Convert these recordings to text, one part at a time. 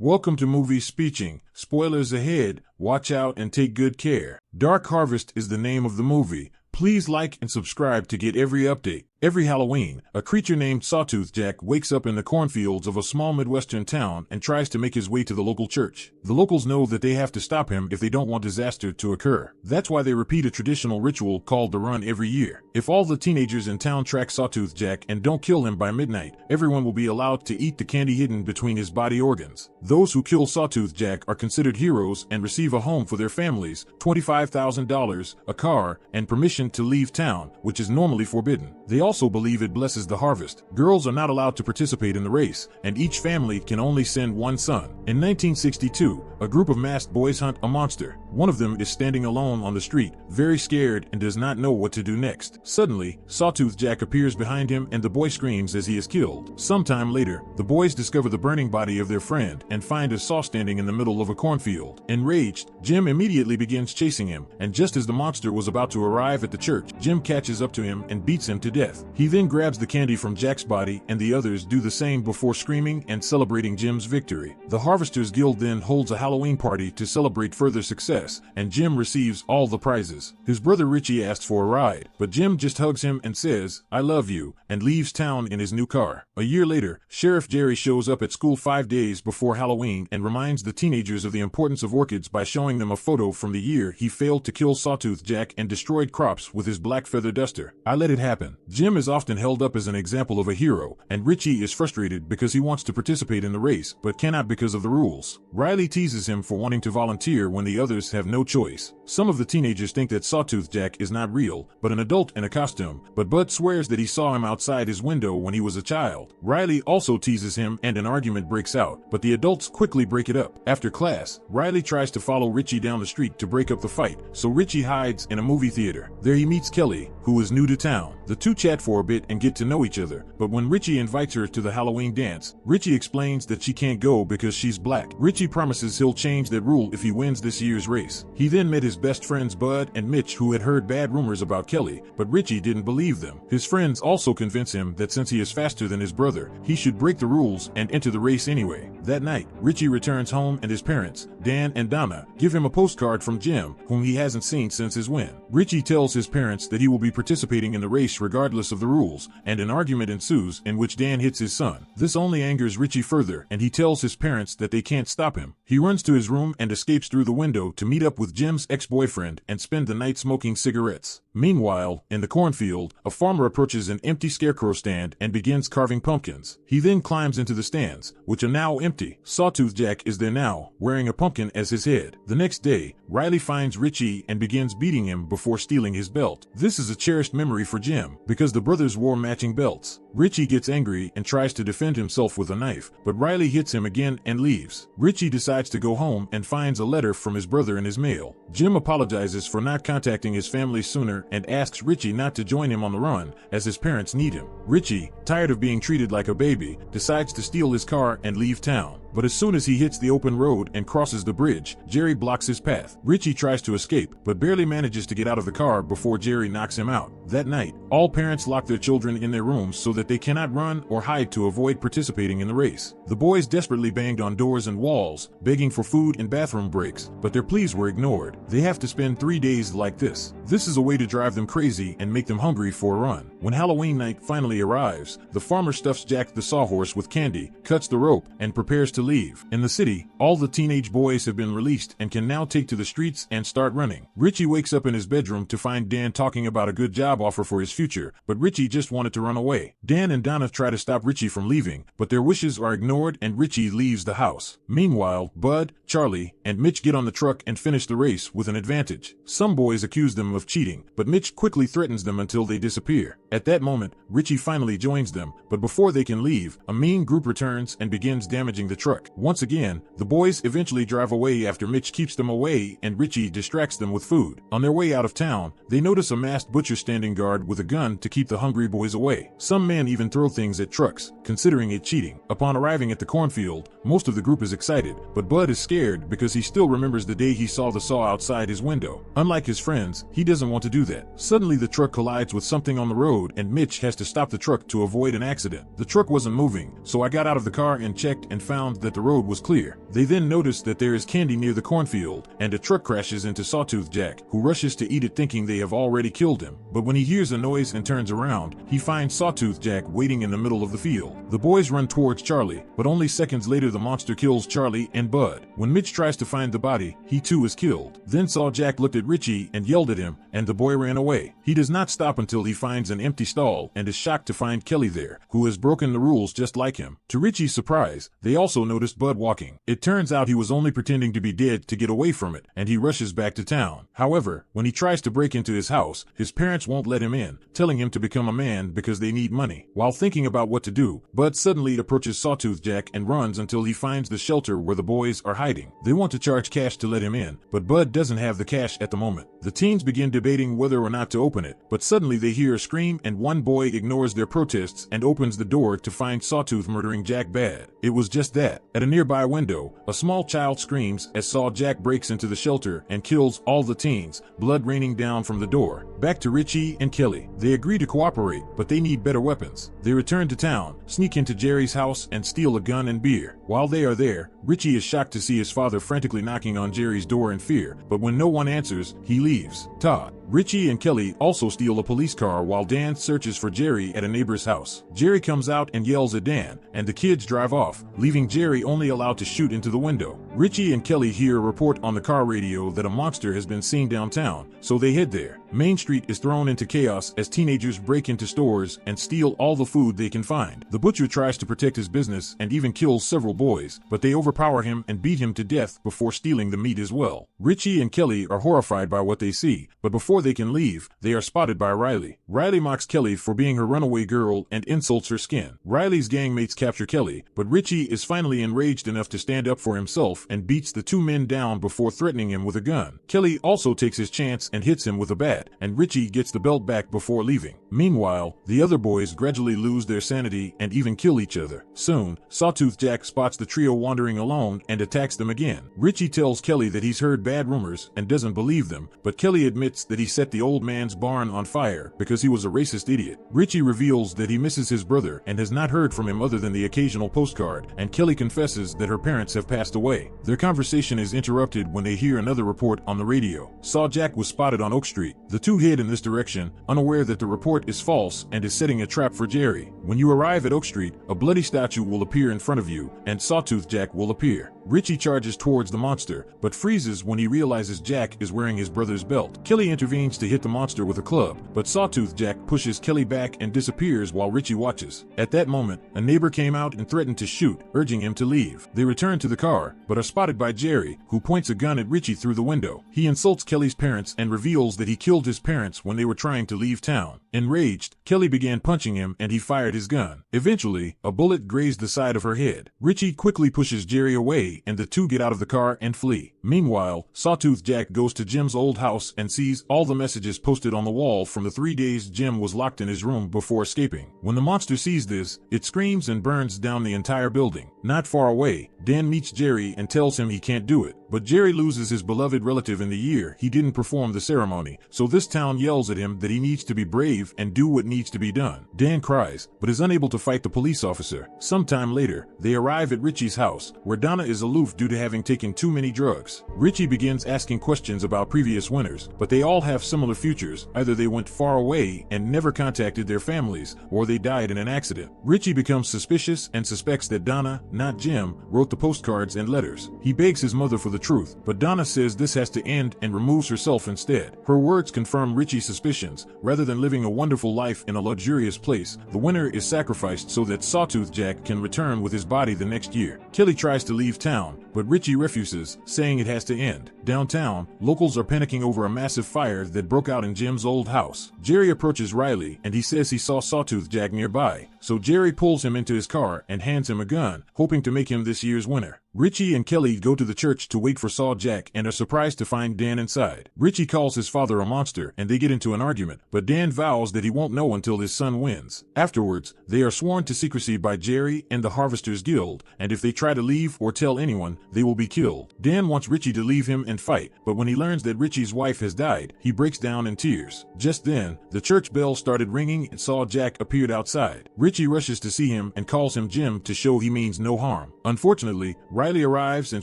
Welcome to Movie Speeching. Spoilers ahead, watch out and take good care. Dark Harvest is the name of the movie. Please like and subscribe to get every update. Every Halloween, a creature named Sawtooth Jack wakes up in the cornfields of a small Midwestern town and tries to make his way to the local church. The locals know that they have to stop him if they don't want disaster to occur. That's why they repeat a traditional ritual called the Run every year. If all the teenagers in town track Sawtooth Jack and don't kill him by midnight, everyone will be allowed to eat the candy hidden between his body organs. Those who kill Sawtooth Jack are considered heroes and receive a home for their families, $25,000, a car, and permission to leave town, which is normally forbidden. They also believe it blesses the harvest. Girls are not allowed to participate in the race, and each family can only send one son. In 1962, a group of masked boys hunt a monster. One of them is standing alone on the street, very scared and does not know what to do next. Suddenly, Sawtooth Jack appears behind him and the boy screams as he is killed. Sometime later, the boys discover the burning body of their friend and find a saw standing in the middle of a cornfield. Enraged, Jim immediately begins chasing him, and just as the monster was about to arrive at the church, Jim catches up to him and beats him to death. He then grabs the candy from Jack's body, and the others do the same before screaming and celebrating Jim's victory. The Harvesters Guild then holds a Halloween party to celebrate further success, and Jim receives all the prizes. His brother Richie asks for a ride, but Jim just hugs him and says, "I love you," and leaves town in his new car. A year later, Sheriff Jerry shows up at school 5 days before Halloween and reminds the teenagers of the importance of orchids by showing them a photo from the year he failed to kill Sawtooth Jack and destroyed crops with his black feather duster. I let it happen. Jim is often held up as an example of a hero, and Richie is frustrated because he wants to participate in the race, but cannot because of the rules. Riley teases him for wanting to volunteer when the others have no choice. Some of the teenagers think that Sawtooth Jack is not real, but an adult in a costume, but Bud swears that he saw him outside his window when he was a child. Riley also teases him and an argument breaks out, but the adults quickly break it up. After class, Riley tries to follow Richie down the street to break up the fight, so Richie hides in a movie theater. There he meets Kelly, who is new to town. The two chat for a bit and get to know each other, but when Richie invites her to the Halloween dance, Richie explains that she can't go because she's black. Richie promises he'll change that rule if he wins this year's race. He then met his best friends Bud and Mitch, who had heard bad rumors about Kelly, but Richie didn't believe them. His friends also convince him that since he is faster than his brother, he should break the rules and enter the race anyway. That night, Richie returns home and his parents, Dan and Donna, give him a postcard from Jim, whom he hasn't seen since his win. Richie tells his parents that he will be participating in the race regardless of the rules, and an argument ensues in which Dan hits his son. This only angers Richie further, and he tells his parents that they can't stop him. He runs to his room and escapes through the window to meet up with Jim's ex-boyfriend and spend the night smoking cigarettes. Meanwhile, in the cornfield, a farmer approaches an empty scarecrow stand and begins carving pumpkins. He then climbs into the stands, which are now empty. Sawtooth Jack is there now, wearing a pumpkin as his head. The next day, Riley finds Richie and begins beating him before stealing his belt. This is a cherished memory for Jim, because the brothers wore matching belts. Richie gets angry and tries to defend himself with a knife, but Riley hits him again and leaves. Richie decides to go home and finds a letter from his brother in his mail. Jim apologizes for not contacting his family sooner and asks Richie not to join him on the run, as his parents need him. Richie, tired of being treated like a baby, decides to steal his car and leave town. But as soon as he hits the open road and crosses the bridge, Jerry blocks his path. Richie tries to escape, but barely manages to get out of the car before Jerry knocks him out. That night, all parents lock their children in their rooms so that they cannot run or hide to avoid participating in the race. The boys desperately banged on doors and walls, begging for food and bathroom breaks, but their pleas were ignored. They have to spend 3 days like this. This is a way to drive them crazy and make them hungry for a run. When Halloween night finally arrives, the farmer stuffs Jack the sawhorse with candy, cuts the rope, and prepares to leave. In the city, all the teenage boys have been released and can now take to the streets and start running. Richie wakes up in his bedroom to find Dan talking about a good job offer for his future, but Richie just wanted to run away. Dan and Donna try to stop Richie from leaving, but their wishes are ignored and Richie leaves the house. Meanwhile, Bud, Charlie, and Mitch get on the truck and finish the race with an advantage. Some boys accuse them of cheating, but Mitch quickly threatens them until they disappear. At that moment, Richie finally joins them, but before they can leave, a mean group returns and begins damaging the truck. Once again, the boys eventually drive away after Mitch keeps them away and Richie distracts them with food. On their way out of town, they notice a masked butcher standing guard with a gun to keep the hungry boys away. Some men even throw things at trucks, considering it cheating. Upon arriving at the cornfield, most of the group is excited, but Bud is scared because he still remembers the day he saw the saw outside his window. Unlike his friends, he doesn't want to do that. Suddenly the truck collides with something on the road road and Mitch has to stop the truck to avoid an accident. The truck wasn't moving, so I got out of the car and checked and found that the road was clear. They then notice that there is candy near the cornfield, and a truck crashes into Sawtooth Jack, who rushes to eat it thinking they have already killed him. But when he hears a noise and turns around, he finds Sawtooth Jack waiting in the middle of the field. The boys run towards Charlie, but only seconds later the monster kills Charlie and Bud. When Mitch tries to find the body, he too is killed. Then Saw Jack looked at Richie and yelled at him, and the boy ran away. He does not stop until he finds an empty stall and is shocked to find Kelly there, who has broken the rules just like him. To Richie's surprise, they also noticed Bud walking. It turns out he was only pretending to be dead to get away from it, and he rushes back to town. However, when he tries to break into his house, his parents won't let him in, telling him to become a man because they need money. While thinking about what to do, Bud suddenly approaches Sawtooth Jack and runs until he finds the shelter where the boys are hiding. They want to charge cash to let him in, but Bud doesn't have the cash at the moment. The teens begin debating whether or not to open it, but suddenly they hear a scream and one boy ignores their protests and opens the door to find Sawtooth murdering Jack bad. It was just that. At a nearby window, a small child screams as Saw Jack breaks into the shelter and kills all the teens, blood raining down from the door. Back to Richie and Kelly. They agree to cooperate, but they need better weapons. They return to town, sneak into Jerry's house and steal a gun and beer. While they are there, Richie is shocked to see his father frantically knocking on Jerry's door in fear, but when no one answers, he leaves. Todd. Richie and Kelly also steal a police car while Dan searches for Jerry at a neighbor's house. Jerry comes out and yells at Dan, and the kids drive off, leaving Jerry only allowed to shoot into the window. Richie and Kelly hear a report on the car radio that a monster has been seen downtown, so they head there. Main Street is thrown into chaos as teenagers break into stores and steal all the food they can find. The butcher tries to protect his business and even kills several boys, but they overpower him and beat him to death before stealing the meat as well. Richie and Kelly are horrified by what they see, but before they can leave, they are spotted by Riley. Riley mocks Kelly for being her runaway girl and insults her skin. Riley's gangmates capture Kelly, but Richie is finally enraged enough to stand up for himself and beats the two men down before threatening him with a gun. Kelly also takes his chance and hits him with a bat, and Richie gets the belt back before leaving. Meanwhile, the other boys gradually lose their sanity and even kill each other. Soon, Sawtooth Jack spots the trio wandering alone and attacks them again. Richie tells Kelly that he's heard bad rumors and doesn't believe them, but Kelly admits that he set the old man's barn on fire because he was a racist idiot. Richie reveals that he misses his brother and has not heard from him other than the occasional postcard, and Kelly confesses that her parents have passed away. Their conversation is interrupted when they hear another report on the radio. Saw Jack was spotted on Oak Street. The two head in this direction, unaware that the report is false and is setting a trap for Jerry. When you arrive at Oak Street, a bloody statue will appear in front of you, and Sawtooth Jack will appear. Richie charges towards the monster, but freezes when he realizes Jack is wearing his brother's belt. Kelly intervenes to hit the monster with a club, but Sawtooth Jack pushes Kelly back and disappears while Richie watches. At that moment, a neighbor came out and threatened to shoot, urging him to leave. They return to the car, but are spotted by Jerry, who points a gun at Richie through the window. He insults Kelly's parents and reveals that he killed his parents when they were trying to leave town. Enraged, Kelly began punching him and he fired his gun. Eventually, a bullet grazed the side of her head. Richie quickly pushes Jerry away and the two get out of the car and flee. Meanwhile, Sawtooth Jack goes to Jim's old house and sees all the messages posted on the wall from the 3 days Jim was locked in his room before escaping. When the monster sees this, it screams and burns down the entire building. Not far away, Dan meets Jerry and tells him he can't do it, but Jerry loses his beloved relative in the year he didn't perform the ceremony, so this town yells at him that he needs to be brave and do what needs to be done. Dan cries, but is unable to fight the police officer. Sometime later, they arrive at Richie's house, where Donna is aloof due to having taken too many drugs. Richie begins asking questions about previous winners, but they all have similar futures. Either they went far away and never contacted their families, or they died in an accident. Richie becomes suspicious and suspects that Donna, not Jim, wrote the postcards and letters. He begs his mother for the truth, but Donna says this has to end and removes herself instead. Her words confirm Richie's suspicions. Rather than living a wonderful life in a luxurious place, the winner is sacrificed so that Sawtooth Jack can return with his body the next year. Kelly tries to leave town, but Richie refuses, saying it has to end. Downtown, locals are panicking over a massive fire that broke out in Jim's old house. Jerry approaches Riley and he says he saw Sawtooth Jack nearby, so Jerry pulls him into his car and hands him a gun, hoping to make him this year's winner. Richie and Kelly go to the church to wait for Saw Jack and are surprised to find Dan inside. Richie calls his father a monster and they get into an argument, but Dan vows that he won't know until his son wins. Afterwards, they are sworn to secrecy by Jerry and the Harvesters Guild, and if they try to leave or tell anyone, they will be killed. Dan wants Richie to leave him and fight, but when he learns that Richie's wife has died, he breaks down in tears. Just then, the church bell started ringing and Saw Jack appeared outside. Richie rushes to see him and calls him Jim to show he means no harm. Unfortunately, Riley arrives and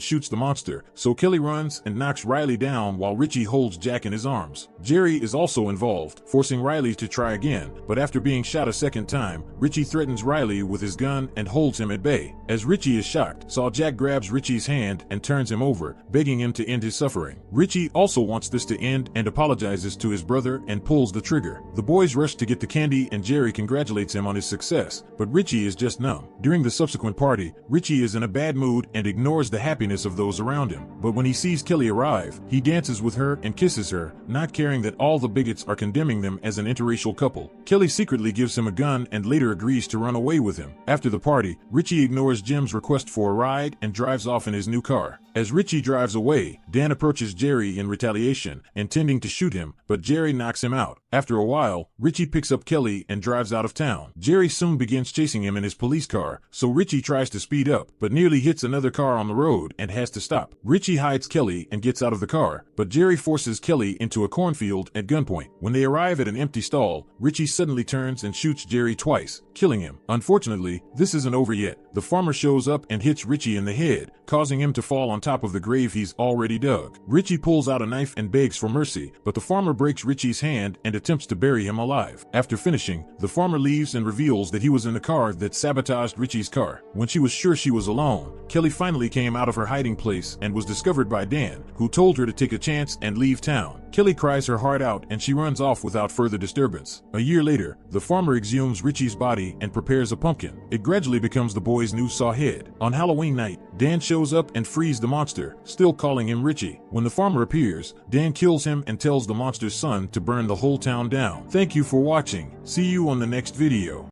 shoots the monster, so Kelly runs and knocks Riley down while Richie holds Jack in his arms. Jerry is also involved, forcing Riley to try again, but after being shot a second time, Richie threatens Riley with his gun and holds him at bay. As Richie is shocked, Saw Jack grabs Richie's hand and turns him over, begging him to end his suffering. Richie also wants this to end and apologizes to his brother and pulls the trigger. The boys rush to get the candy and Jerry congratulates him on his success, but Richie is just numb. During the subsequent party, Richie is in a bad mood and ignores the happiness of those around him, but when he sees Kelly arrive, he dances with her and kisses her, not caring that all the bigots are condemning them as an interracial couple. Kelly secretly gives him a gun and later agrees to run away with him. After the party, Richie ignores Jim's request for a ride and drives off in his new car. As Richie drives away, Dan approaches Jerry in retaliation, intending to shoot him, but Jerry knocks him out. After a while, Richie picks up Kelly and drives out of town. Jerry soon begins chasing him in his police car, so Richie tries to speed up, but nearly hits another car on the road and has to stop. Richie hides Kelly and gets out of the car, but Jerry forces Kelly into a cornfield at gunpoint. When they arrive at an empty stall, Richie suddenly turns and shoots Jerry twice, killing him. Unfortunately, this isn't over yet. The farmer shows up and hits Richie in the head, causing him to fall on top of the grave he's already dug. Richie pulls out a knife and begs for mercy, but the farmer breaks Richie's hand and attempts to bury him alive. After finishing, the farmer leaves and reveals that he was in the car that sabotaged Richie's car. When she was sure she was alone, Kelly finally came out of her hiding place and was discovered by Dan, who told her to take a chance and leave town. Kelly cries her heart out and she runs off without further disturbance. A year later, the farmer exhumes Richie's body and prepares a pumpkin. It gradually becomes the boy's new saw head. On Halloween night, Dan shows up and frees the monster, still calling him Richie. When the farmer appears, Dan kills him and tells the monster's son to burn the whole town down. Thank you for watching. See you on the next video.